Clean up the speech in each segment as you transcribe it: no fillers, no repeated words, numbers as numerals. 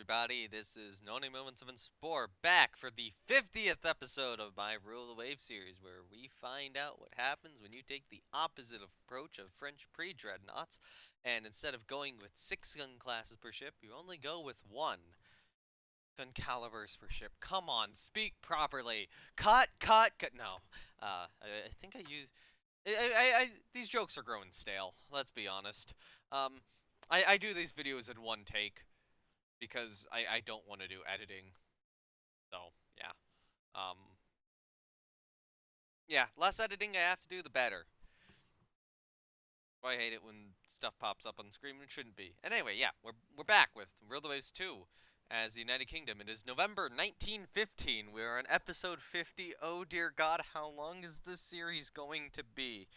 everybody? This is No Name Moments of Spore back for the 50th episode of my Rule the Wave series, where we find out what happens when you take the opposite approach of French pre-dreadnoughts, and instead of going with 6 gun classes per ship, you only go with 1 gun calibers per ship. Come on, speak properly. Cut. No, I think I use. These jokes are growing stale. Let's be honest. Um, I do these videos in one take because I don't want to do editing. So, yeah. Um, yeah, less editing I have to do, the better. I hate it when stuff pops up on the screen when it shouldn't be. And anyway, yeah, we're back with Rule the Waves 2 as the United Kingdom. It is November 1915. We are on episode 50. Oh dear God, how long is this series going to be?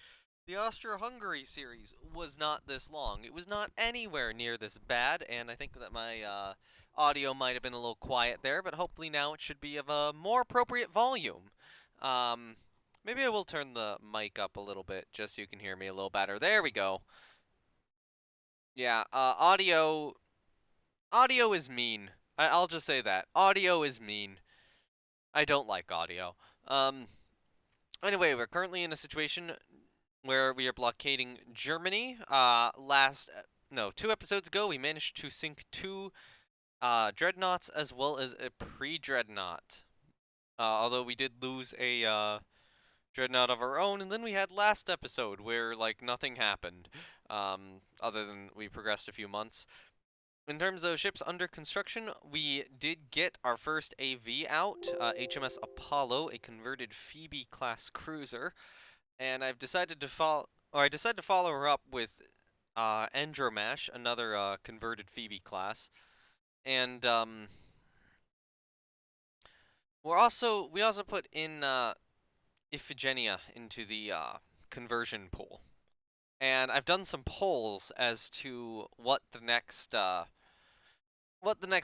The Austro-Hungary series was not this long. It was not anywhere near this bad, and I think that my audio might have been a little quiet there, but hopefully now it should be of a more appropriate volume. Um, Maybe I will turn the mic up a little bit just so you can hear me a little better. There we go. Yeah, audio is mean. I'll just say that. Audio is mean. I don't like audio. Um, anyway, we're currently in a situation where we are blockading Germany. No, 2 episodes ago, we managed to sink 2 dreadnoughts as well as a pre-dreadnought. Although we did lose a dreadnought of our own, and then we had last episode where like nothing happened, other than we progressed a few months. In terms of ships under construction, we did get our first AV out, HMS Apollo, a converted Phoebe-class cruiser. And I decided to follow her up with Andromash, another converted Phoebe class, and we also put in Iphigenia into the conversion pool, and I've done some polls as to what the next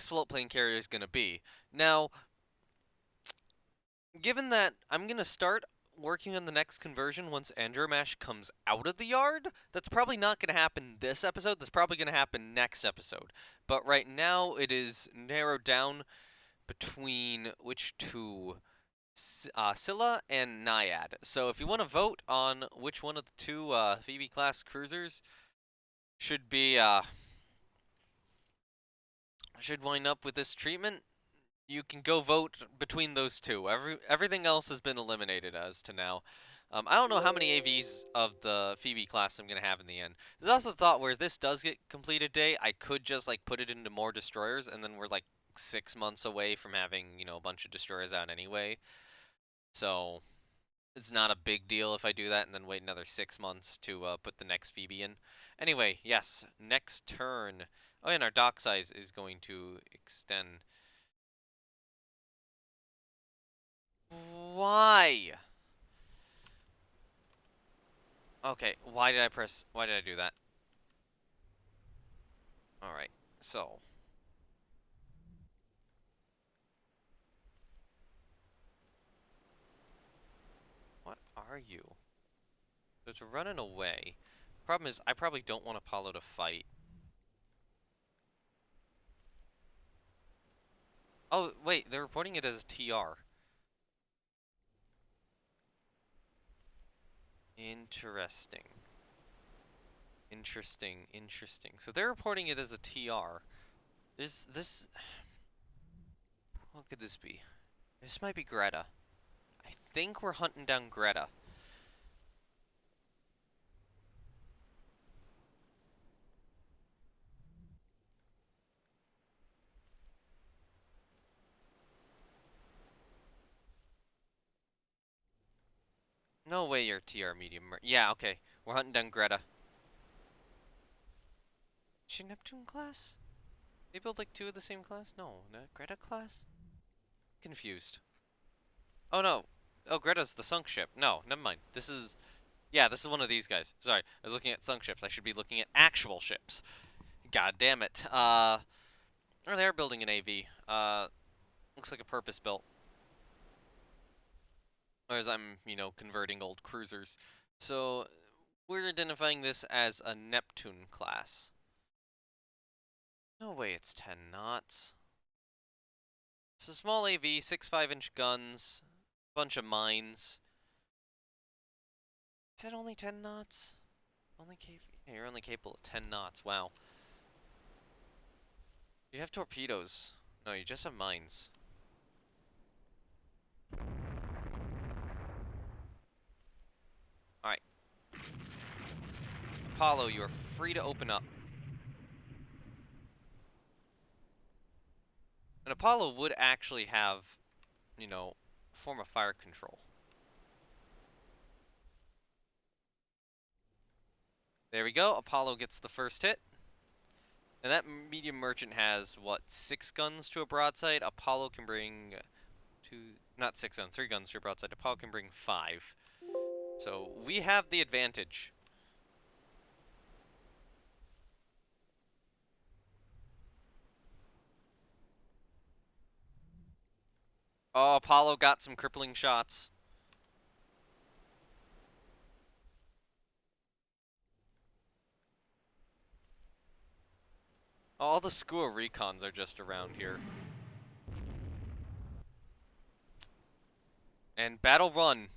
float plane carrier is going to be. Now, given that I'm going to start working on the next conversion once Andromash comes out of the yard, that's probably not going to happen this episode. That's probably going to happen next episode. But right now, it is narrowed down between which two, Scylla and Naiad. So if you want to vote on which one of the 2 Phoebe-class cruisers should be should wind up with this treatment, you can go vote between those 2. Everything else has been eliminated as to now. I don't know how many AVs of the Phoebe class I'm gonna have in the end. There's also the thought where if this does get completed today, I could just like put it into more destroyers, and then we're like 6 months away from having, a bunch of destroyers out anyway. So it's not a big deal if I do that and then wait another 6 months to put the next Phoebe in. Anyway, yes, next turn. Oh, and our dock size is going to extend. Why? Okay, why did I do that? Alright, so. What are you? So it's running away. Problem is, I probably don't want Apollo to fight. Oh, wait, they're reporting it as a TR. Interesting. Interesting. So they're reporting it as a TR. This... What could this be? This might be Greta. I think we're hunting down Greta. No way you're TR medium. Yeah, okay. We're hunting down Greta. Is she Neptune class? They build like 2 of the same class? No, not Greta class? Confused. Oh no. Oh, Greta's the sunk ship. No, never mind. Yeah, this is one of these guys. Sorry, I was looking at sunk ships. I should be looking at actual ships. God damn it. Oh, they're building an AV. Looks like a purpose-built. Whereas I'm, converting old cruisers. So, we're identifying this as a Neptune class. No way it's 10 knots. So small AV, 6 5-inch guns, bunch of mines. Is that only 10 knots? Yeah, you're only capable of 10 knots. Wow. You have torpedoes. No, you just have mines. Alright. Apollo, you are free to open up. And Apollo would actually have, you know, a form of fire control. There we go. Apollo gets the first hit. And that medium merchant has, what, 6 guns to a broadside? Apollo can bring not 6 guns, 3 guns to a broadside. Apollo can bring 5. So we have the advantage. Oh, Apollo got some crippling shots. All the school recons are just around here. And battle run.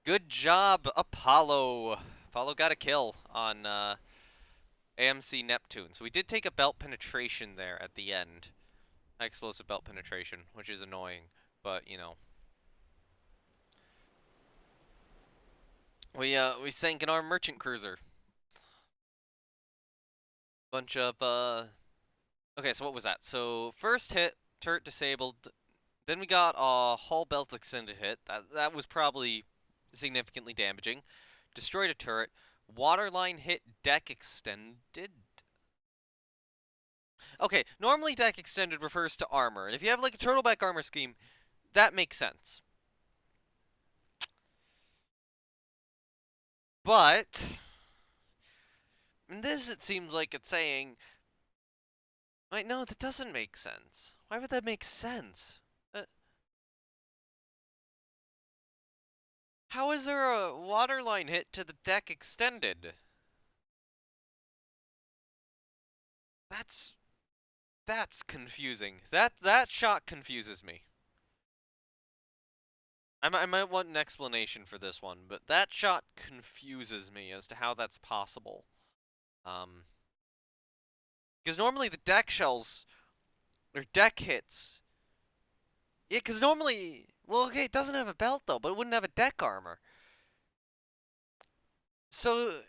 Good job, Apollo. Apollo got a kill on AMC Neptune. So we did take a belt penetration there at the end. High explosive belt penetration, which is annoying, but you know. We sank an armed merchant cruiser. Bunch of okay, so what was that? So first hit, turret disabled. Then we got a hull belt extended hit. That was probably significantly damaging. Destroyed a turret. Waterline hit, deck extended. Okay, normally deck extended refers to armor. And if you have like a turtleback armor scheme, that makes sense. But in this it seems like it's saying, wait, no, that doesn't make sense. Why would that make sense? How is there a waterline hit to the deck extended? That's confusing. That shot confuses me. I might want an explanation for this one, but that shot confuses me as to how that's possible. Because normally the deck shells or deck hits. Yeah, because normally, well, okay, it doesn't have a belt though, but it wouldn't have a deck armor. So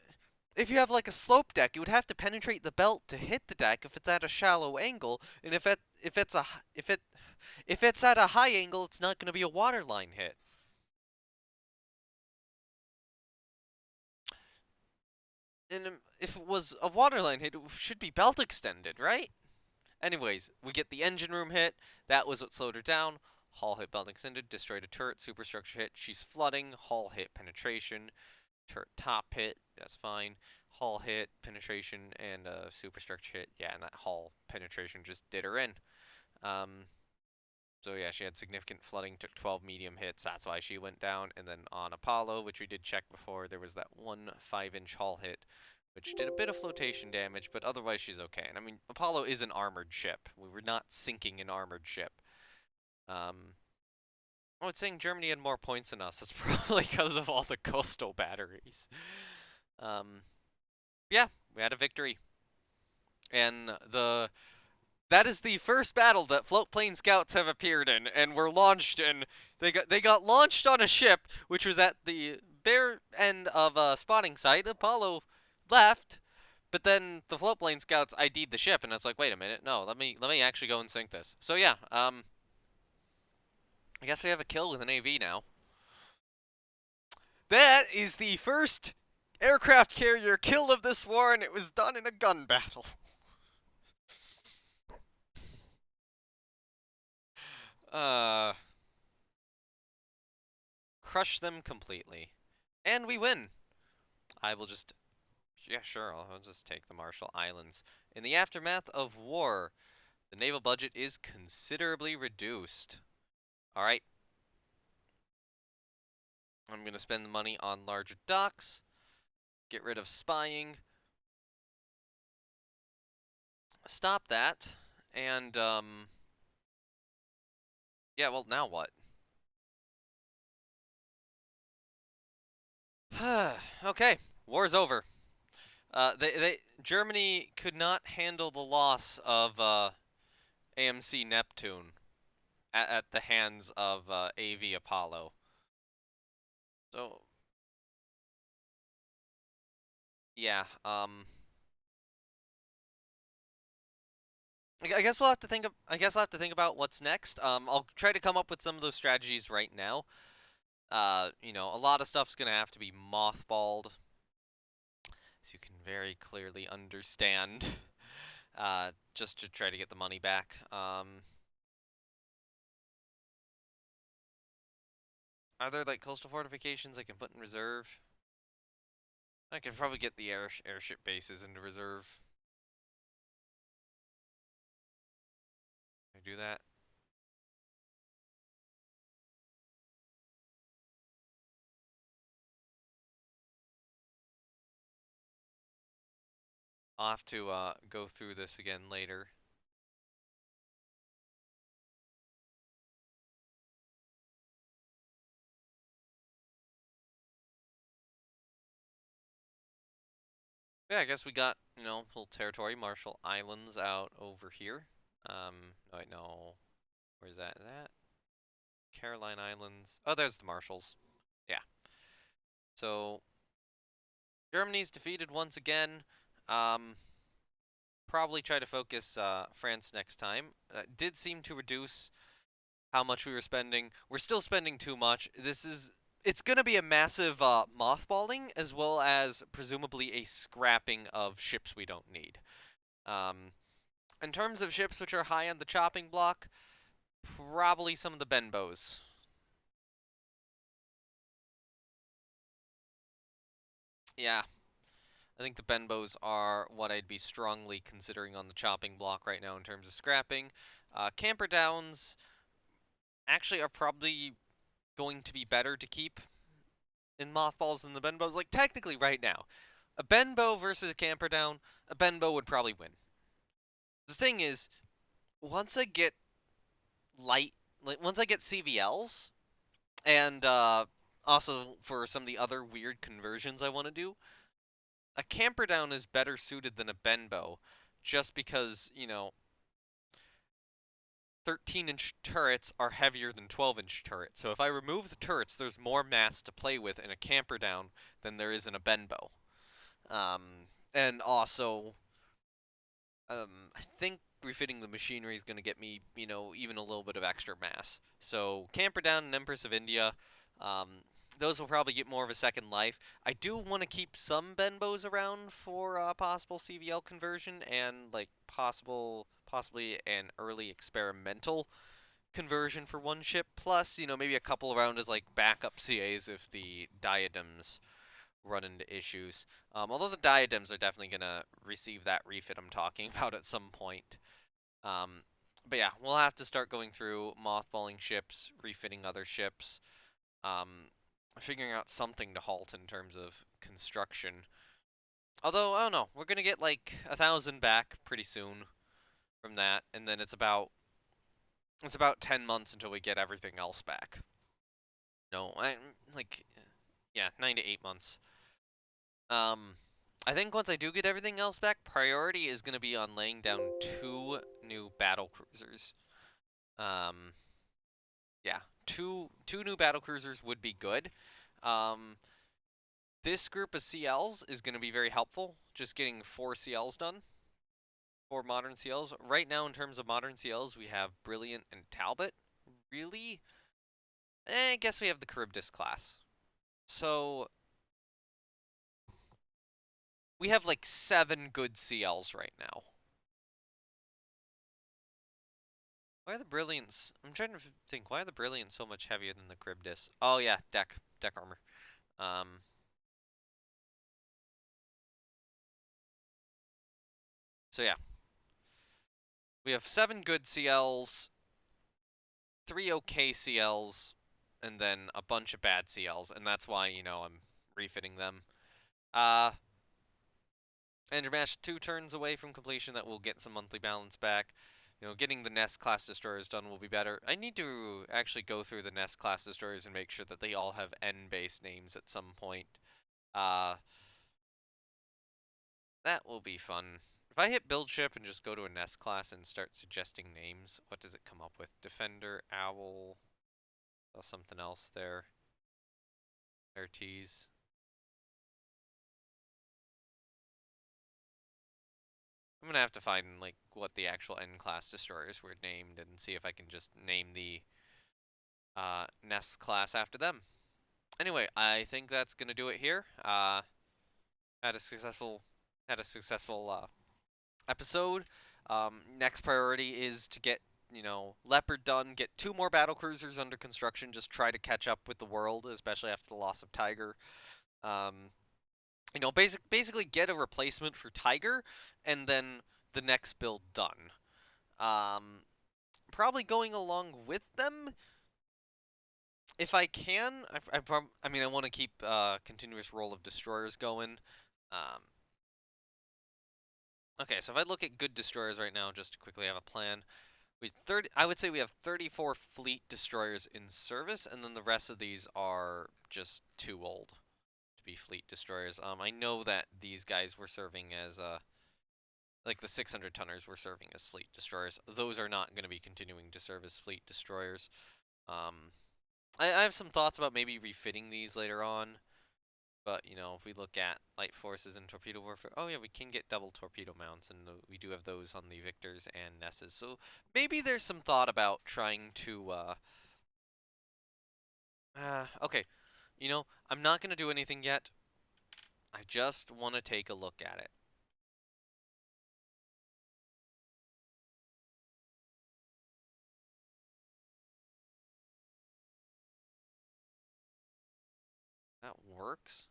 if you have like a slope deck, you would have to penetrate the belt to hit the deck if it's at a shallow angle, and if it's at a high angle, it's not going to be a waterline hit. And if it was a waterline hit, it should be belt extended, right? Anyways, we get the engine room hit. That was what slowed her down. Hull hit, belt extended, destroyed a turret, superstructure hit. She's flooding. Hull hit, penetration. Turret top hit. That's fine. Hull hit, penetration, and superstructure hit. Yeah, and that hull penetration just did her in. So yeah, she had significant flooding, took 12 medium hits, that's why she went down. And then on Apollo, which we did check before, there was that one 5-inch hull hit, which did a bit of flotation damage, but otherwise she's okay. And I mean, Apollo is an armored ship. We were not sinking an armored ship. Oh, it's saying Germany had more points than us. That's probably because of all the coastal batteries. Yeah, we had a victory. And that is the first battle that float plane scouts have appeared in, and were launched in. They got launched on a ship, which was at the bare end of a spotting site. Apollo left, but then the float plane scouts ID'd the ship, and it's like, wait a minute, no, let me actually go and sink this. So yeah, I guess we have a kill with an AV now. That is the first aircraft carrier kill of this war, and it was done in a gun battle. Crush them completely. And we win. I will just, yeah, sure, I'll just take the Marshall Islands. In the aftermath of war, the naval budget is considerably reduced. Alright. I'm going to spend the money on larger docks, get rid of spying, stop that, and, Yeah, well, now what? Okay, war's over. Germany could not handle the loss of AMC Neptune at the hands of AV Apollo. So yeah, I guess we'll have to think of. I guess I'll have to think about what's next. I'll try to come up with some of those strategies right now. A lot of stuff's gonna have to be mothballed, as you can very clearly understand. Just to try to get the money back. Are there like coastal fortifications I can put in reserve? I could probably get the airship bases into reserve. Can I do that? I'll have to go through this again later. Yeah, I guess we got, little territory, Marshall Islands out over here. No, wait, no. Where's that? That? Caroline Islands. Oh, there's the Marshalls. Yeah. So, Germany's defeated once again. Um, Probably try to focus France next time. Did seem to reduce how much we were spending. We're still spending too much. It's going to be a massive mothballing as well as presumably a scrapping of ships we don't need. Um, in terms of ships which are high on the chopping block, probably some of the Benbows. Yeah, I think the Benbows are what I'd be strongly considering on the chopping block right now in terms of scrapping. Camper Downs actually are probably going to be better to keep in mothballs than the Benbows. Like, technically, right now, a Benbow versus a Camperdown, a Benbow would probably win. The thing is, once I get light, like once I get CVLs, and also for some of the other weird conversions I want to do, a Camperdown is better suited than a Benbow, just because 13-inch turrets are heavier than 12-inch turrets. So if I remove the turrets, there's more mass to play with in a Camperdown than there is in a Benbow. And also, I think refitting the machinery is going to get me, even a little bit of extra mass. So Camperdown and Empress of India, um, those will probably get more of a second life. I do want to keep some Benbows around for possible CVL conversion and like possibly an early experimental conversion for one ship. Plus, maybe a couple around as like backup CAs if the diadems run into issues. Although the diadems are definitely going to receive that refit I'm talking about at some point. Um, but yeah, we'll have to start going through mothballing ships, refitting other ships, figuring out something to halt in terms of construction. Although, I don't know, we're going to get like 1,000 back pretty soon from that, and then it's about 10 months until we get everything else back. No, yeah, 9 to 8 months. Um, I think once I do get everything else back, priority is going to be on laying down 2 new battle cruisers. Um, yeah, two new battle cruisers would be good. Um, this group of CLs is going to be very helpful. Just getting 4 CLs done, 4 modern CLs. Right now, in terms of modern CLs, we have Brilliant and Talbot. Really? I guess we have the Charybdis class. So we have like 7 good CLs right now. Why are the Brilliants? I'm trying to think. Why are the Brilliants so much heavier than the Charybdis? Oh yeah, deck armor. Um. So yeah, we have 7 good CLs, 3 okay CLs, and then a bunch of bad CLs, and that's why I'm refitting them. Ender Mash 2 turns away from completion. That will get some monthly balance back. getting the Nest class destroyers done will be better. I need to actually go through the Nest class destroyers and make sure that they all have N-based names at some point. That will be fun. If I hit build ship and just go to a Nest class and start suggesting names, what does it come up with? Defender, Owl, something else there. RTs. I'm gonna have to find like what the actual N-class destroyers were named and see if I can just name the Nest class after them. Anyway, I think that's gonna do it here. Had a successful episode. Next priority is to get Leopard done, get 2 more battle cruisers under construction, just try to catch up with the world, especially after the loss of Tiger. Basically get a replacement for Tiger, and then the next build done. Probably going along with them, if I can. I want to keep continuous roll of destroyers going. Okay, so if I look at good destroyers right now, just to quickly have a plan, I would say we have 34 fleet destroyers in service, and then the rest of these are just too old to be fleet destroyers. I know that these guys were serving as like the 600 tonners were serving as fleet destroyers. Those are not going to be continuing to serve as fleet destroyers. I have some thoughts about maybe refitting these later on. But, if we look at light forces and torpedo warfare, oh yeah, we can get double torpedo mounts, and we do have those on the Victors and Nesses. So maybe there's some thought about trying to, okay, I'm not going to do anything yet. I just want to take a look at it. That works?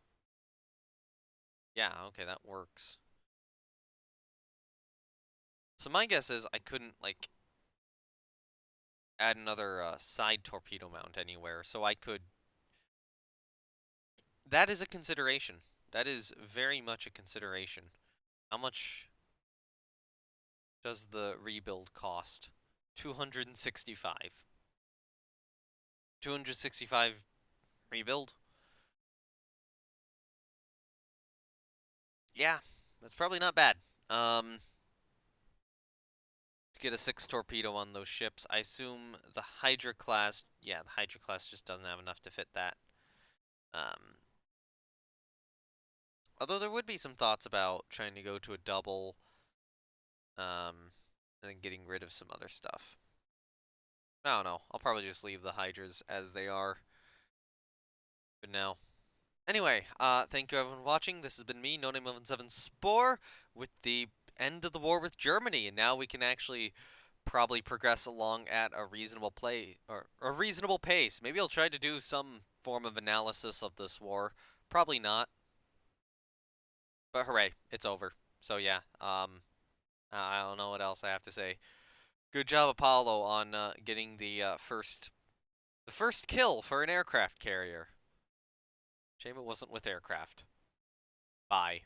Yeah, okay, that works. So my guess is I couldn't, like, add another side torpedo mount anywhere, so I could... That is a consideration. That is very much a consideration. How much does the rebuild cost? 265. 265 rebuild? Yeah, that's probably not bad. To get a 6 torpedo on those ships. I assume the Hydra class, yeah, the Hydra class just doesn't have enough to fit that. Although there would be some thoughts about trying to go to a double, and then getting rid of some other stuff. I don't know. I'll probably just leave the Hydras as they are for now. Anyway, thank you everyone for watching. This has been me, NoName117 Spore, with the end of the war with Germany, and now we can actually probably progress along at a reasonable pace. Maybe I'll try to do some form of analysis of this war. Probably not. But hooray, it's over. So yeah, I don't know what else I have to say. Good job, Apollo, on getting the first kill for an aircraft carrier. Shame it wasn't with aircraft. Bye.